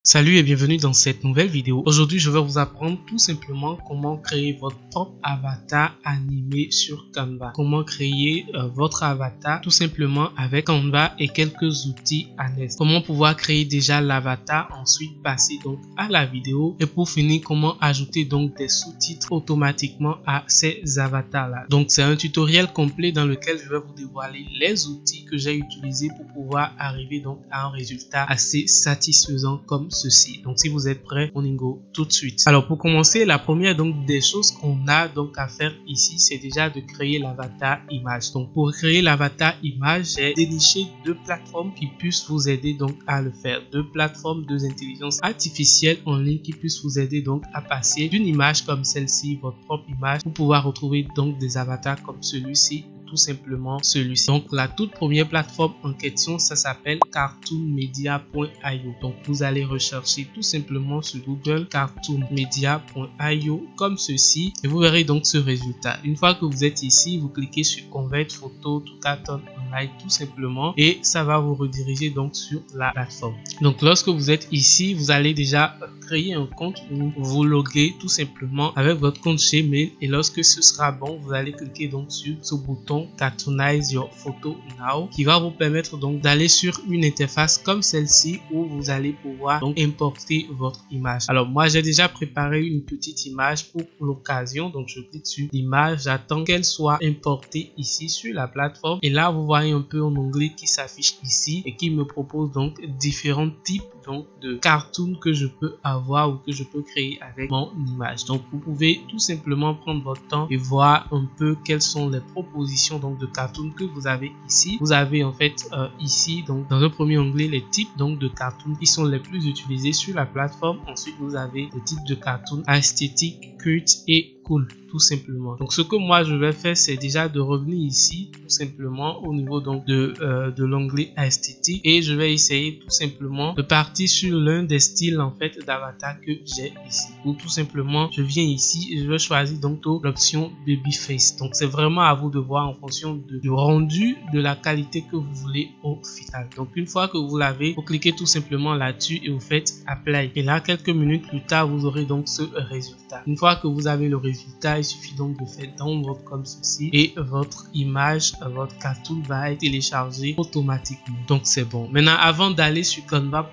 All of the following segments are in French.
Salut et bienvenue dans cette nouvelle vidéo. Aujourd'hui, je vais vous apprendre tout simplement comment créer votre propre avatar animé sur Canva. Comment créer votre avatar tout simplement avec Canva et quelques outils annexes. Comment pouvoir créer déjà l'avatar, ensuite passer donc à la vidéo et pour finir, comment ajouter donc des sous-titres automatiquement à ces avatars-là. Donc, c'est un tutoriel complet dans lequel je vais vous dévoiler les outils que j'ai utilisés pour pouvoir arriver donc à un résultat assez satisfaisant comme ceci. Donc si vous êtes prêts, on y go tout de suite. Alors pour commencer, la première donc des choses qu'on a donc à faire ici, c'est déjà de créer l'avatar image. Donc pour créer l'avatar image, j'ai déniché deux plateformes qui puissent vous aider donc à le faire. Deux plateformes, deux intelligences artificielles en ligne qui puissent vous aider donc à passer d'une image comme celle-ci, votre propre image, pour pouvoir retrouver donc des avatars comme celui-ci, tout simplement celui-ci. Donc la toute première plateforme en question, ça s'appelle cartoonmedia.io. Donc vous allez rechercher tout simplement sur Google cartoonmedia.io comme ceci et vous verrez donc ce résultat. Une fois que vous êtes ici, vous cliquez sur Convert photo to cartoon online tout simplement et ça va vous rediriger donc sur la plateforme. Donc lorsque vous êtes ici, vous allez déjà créer un compte ou vous loguer tout simplement avec votre compte Gmail et lorsque ce sera bon, vous allez cliquer donc sur ce bouton Cartoonize your photo now qui va vous permettre donc d'aller sur une interface comme celle-ci où vous allez pouvoir donc importer votre image. Alors moi j'ai déjà préparé une petite image pour l'occasion, donc je clique sur l'image, j'attends qu'elle soit importée ici sur la plateforme et là vous voyez un peu en onglet qui s'affiche ici et qui me propose donc différents types donc de cartoons que je peux avoir ou que je peux créer avec mon image. Donc vous pouvez tout simplement prendre votre temps et voir un peu quelles sont les propositions donc de cartoons que vous avez ici. Vous avez en fait ici donc dans le premier onglet les types donc de cartoons qui sont les plus utilisés sur la plateforme. Ensuite vous avez les types de cartoons esthétiques, cute et cool tout simplement. Donc ce que moi je vais faire, c'est déjà de revenir ici tout simplement au niveau donc de l'onglet esthétique et je vais essayer tout simplement de partir sur l'un des styles en fait d'avatar que j'ai ici. Ou tout simplement je viens ici et je vais choisir donc l'option babyface. Donc c'est vraiment à vous de voir en fonction du rendu, de la qualité que vous voulez au final. Donc une fois que vous l'avez, vous cliquez tout simplement là-dessus et vous faites apply. Et là quelques minutes plus tard, vous aurez donc ce résultat. Une fois que vous avez le résultat, il suffit donc de faire download comme ceci et votre image, votre cartoon va être téléchargé automatiquement. Donc c'est bon. Maintenant, avant d'aller sur Canva,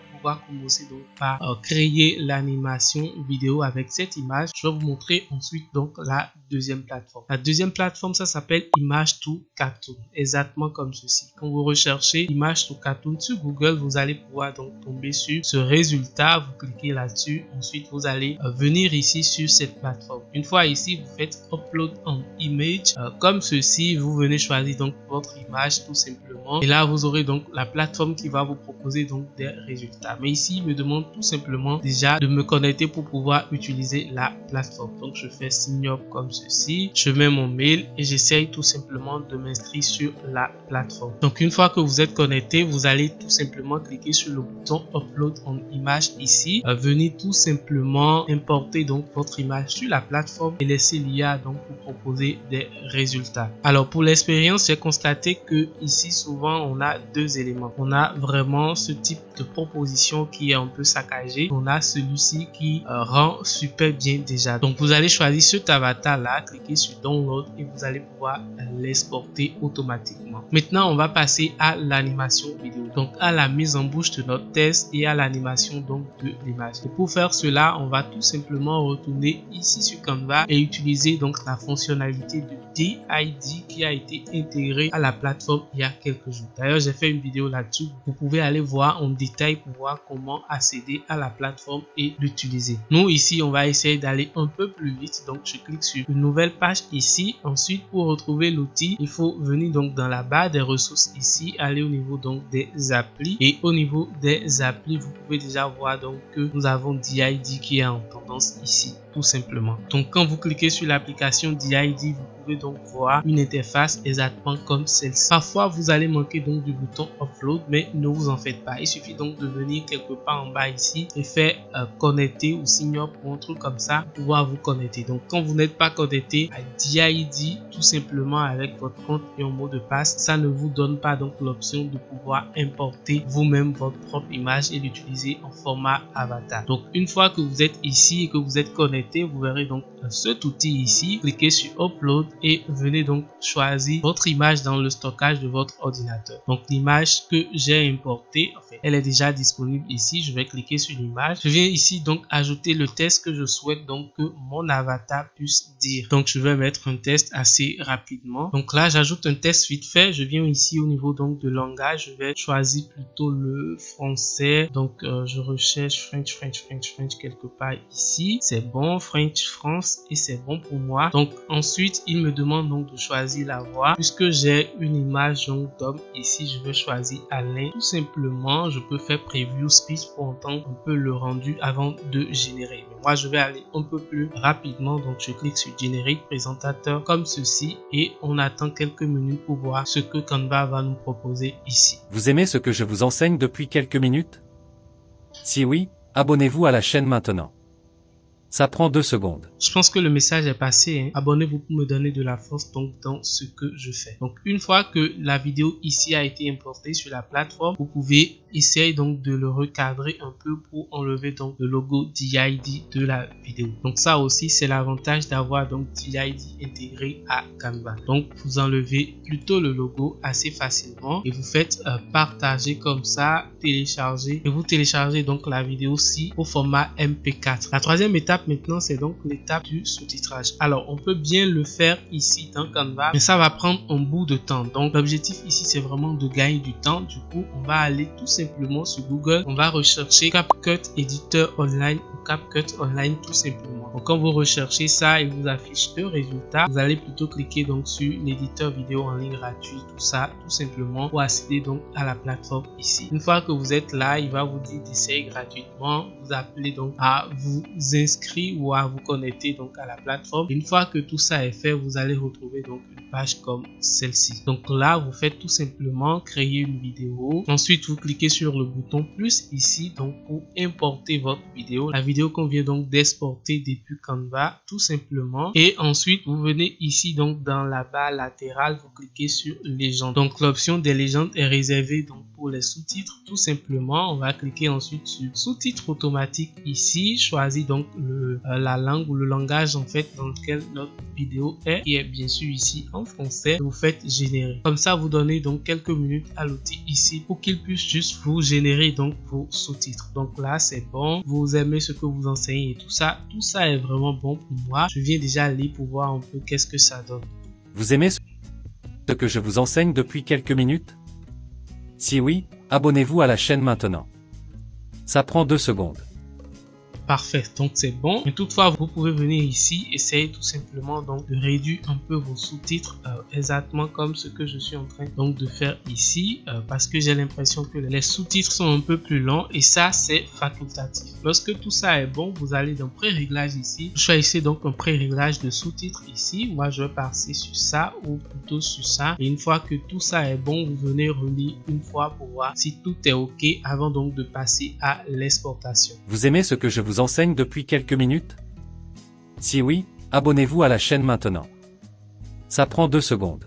commencer donc par créer l'animation vidéo avec cette image, je vais vous montrer ensuite donc la deuxième plateforme. La deuxième plateforme, ça s'appelle Image to Cartoon, exactement comme ceci. Quand vous recherchez Image to Cartoon sur Google, vous allez pouvoir donc tomber sur ce résultat. Vous cliquez là-dessus, ensuite vous allez venir ici sur cette plateforme. Une fois ici, vous faites Upload an image comme ceci. Vous venez choisir donc votre image tout simplement et là vous aurez donc la plateforme qui va vous proposer donc des résultats. Mais ici, il me demande tout simplement déjà de me connecter pour pouvoir utiliser la plateforme. Donc, je fais sign up comme ceci. Je mets mon mail et j'essaye tout simplement de m'inscrire sur la plateforme. Donc, une fois que vous êtes connecté, vous allez tout simplement cliquer sur le bouton Upload en image ici. Venez tout simplement importer donc votre image sur la plateforme et laisser l'IA donc vous proposer des résultats. Alors, pour l'expérience, j'ai constaté que ici, souvent, on a deux éléments. On a vraiment ce type de proposition qui est un peu saccagé. On a celui-ci qui rend super bien déjà. Donc vous allez choisir cet avatar là, cliquez sur download et vous allez pouvoir l'exporter automatiquement. Maintenant on va passer à l'animation vidéo, donc à la mise en bouche de notre test et à l'animation donc de l'image. Et pour faire cela, on va tout simplement retourner ici sur Canva et utiliser donc la fonctionnalité de DID qui a été intégrée à la plateforme il y a quelques jours. D'ailleurs j'ai fait une vidéo là-dessus, vous pouvez aller voir en détail pour voir comment accéder à la plateforme et l'utiliser. Nous ici on va essayer d'aller un peu plus vite, donc je clique sur une nouvelle page ici. Ensuite pour retrouver l'outil, il faut venir donc dans la barre des ressources ici, aller au niveau donc des applis et au niveau des applis vous pouvez déjà voir donc que nous avons DID qui est en tendance ici. tout simplement. Donc quand vous cliquez sur l'application DID, vous pouvez donc voir une interface exactement comme celle-ci. Parfois vous allez manquer donc du bouton upload, mais ne vous en faites pas. Il suffit donc de venir quelque part en bas ici et faire connecter ou sign up ou un truc comme ça pour pouvoir vous connecter. Donc quand vous n'êtes pas connecté à DID tout simplement avec votre compte et un mot de passe, ça ne vous donne pas donc l'option de pouvoir importer vous-même votre propre image et l'utiliser en format avatar. Donc une fois que vous êtes ici et que vous êtes connecté, vous verrez donc cet outil ici. Cliquez sur upload et venez donc choisir votre image dans le stockage de votre ordinateur. Donc l'image que j'ai importée, en fait, elle est déjà disponible ici. Je vais cliquer sur l'image. Je viens ici donc ajouter le texte que je souhaite donc que mon avatar puisse dire. Donc je vais mettre un test assez rapidement. Donc là j'ajoute un test vite fait. Je viens ici au niveau donc de langage. Je vais choisir plutôt le français. Donc je recherche French quelque part ici. C'est bon, French France, et c'est bon pour moi. Donc ensuite il me demande donc de choisir la voix. Puisque j'ai une image donc d'homme ici, je vais choisir Alain. Tout simplement, je peux faire preview speech pour entendre un peu le rendu avant de générer. Mais moi je vais aller un peu plus rapidement. Donc je clique sur générique présentateur comme ceci et on attend quelques minutes pour voir ce que Canva va nous proposer ici. Vous aimez ce que je vous enseigne depuis quelques minutes? Si oui, abonnez-vous à la chaîne maintenant. Ça prend 2 secondes. Je pense que le message est passé. Hein. Abonnez-vous pour me donner de la force donc dans ce que je fais. Donc une fois que la vidéo ici a été importée sur la plateforme, vous pouvez essayer donc de le recadrer un peu pour enlever donc le logo DID de la vidéo. Donc ça aussi c'est l'avantage d'avoir donc DID intégré à Canva. Donc vous enlevez plutôt le logo assez facilement et vous faites partager comme ça, télécharger, et vous téléchargez donc la vidéo-ci au format MP4. La troisième étape maintenant, c'est donc l'étape du sous-titrage. Alors on peut bien le faire ici dans Canva, mais ça va prendre un bout de temps. Donc l'objectif ici c'est vraiment de gagner du temps. Du coup on va aller tout simplement sur Google, on va rechercher CapCut éditeur online ou CapCut online tout simplement. Donc quand vous recherchez ça, il vous affiche 2 résultats. Vous allez plutôt cliquer donc sur l'éditeur vidéo en ligne gratuit, tout ça tout simplement pour accéder donc à la plateforme ici. Une fois que vous êtes là, il va vous dire d'essayer gratuitement. Vous appelez donc à vous inscrire ou à vous connecter donc à la plateforme. Une fois que tout ça est fait, vous allez retrouver donc une page comme celle-ci. Donc là, vous faites tout simplement créer une vidéo. Ensuite, vous cliquez sur le bouton plus ici donc pour importer votre vidéo. La vidéo qu'on vient donc d'exporter depuis Canva tout simplement. Et ensuite, vous venez ici donc dans la barre latérale, vous cliquez sur légende. Donc l'option des légendes est réservée donc pour les sous-titres tout simplement. On va cliquer ensuite sur sous-titres automatiques ici. Choisis donc la langue ou le langage en fait dans lequel notre vidéo est, qui est bien sûr ici en français. Vous faites générer. Comme ça, vous donnez donc quelques minutes à l'outil ici pour qu'il puisse juste vous générer donc vos sous-titres. Donc là, c'est bon. Vous aimez ce que vous enseignez et tout ça est vraiment bon pour moi. Je viens déjà lire pour voir un peu qu'est-ce que ça donne. Vous aimez ce que je vous enseigne depuis quelques minutes? Si oui, abonnez-vous à la chaîne maintenant. Ça prend 2 secondes. Parfait, donc c'est bon. Mais toutefois, vous pouvez venir ici, essayer tout simplement donc de réduire un peu vos sous-titres, exactement comme ce que je suis en train donc de faire ici, parce que j'ai l'impression que les sous-titres sont un peu plus longs et ça c'est facultatif. Lorsque tout ça est bon, vous allez dans pré-réglage ici, choisissez donc un pré-réglage de sous-titres ici. Moi je vais passer sur ça ou plutôt sur ça, et une fois que tout ça est bon, vous venez relire une fois pour voir si tout est ok avant donc de passer à l'exportation. Vous aimez ce que je vous enseigne depuis quelques minutes? Si oui, abonnez-vous à la chaîne maintenant. Ça prend 2 secondes.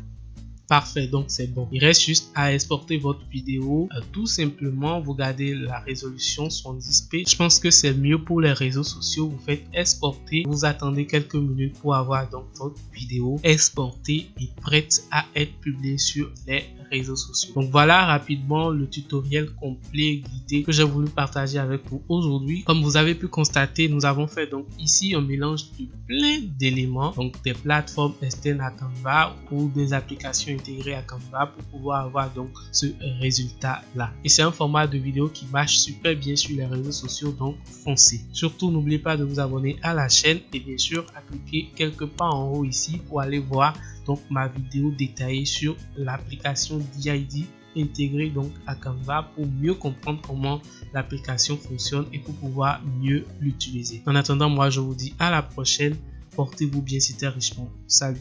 Parfait, donc c'est bon. Il reste juste à exporter votre vidéo. Tout simplement, vous gardez la résolution 70p. Je pense que c'est mieux pour les réseaux sociaux. Vous faites exporter. Vous attendez quelques minutes pour avoir donc votre vidéo exportée et prête à être publiée sur les réseaux sociaux. Donc voilà rapidement le tutoriel complet guidé que j'ai voulu partager avec vous aujourd'hui. Comme vous avez pu constater, nous avons fait donc ici un mélange de plein d'éléments. Donc des plateformes externes à Canva ou des applications intégré à Canva pour pouvoir avoir donc ce résultat là. Et c'est un format de vidéo qui marche super bien sur les réseaux sociaux, donc foncez. Surtout n'oubliez pas de vous abonner à la chaîne et bien sûr à cliquer quelque part en haut ici pour aller voir donc ma vidéo détaillée sur l'application DID intégrer donc à Canva pour mieux comprendre comment l'application fonctionne et pour pouvoir mieux l'utiliser. En attendant, moi je vous dis à la prochaine. Portez-vous bien, c'était Richemont. Salut.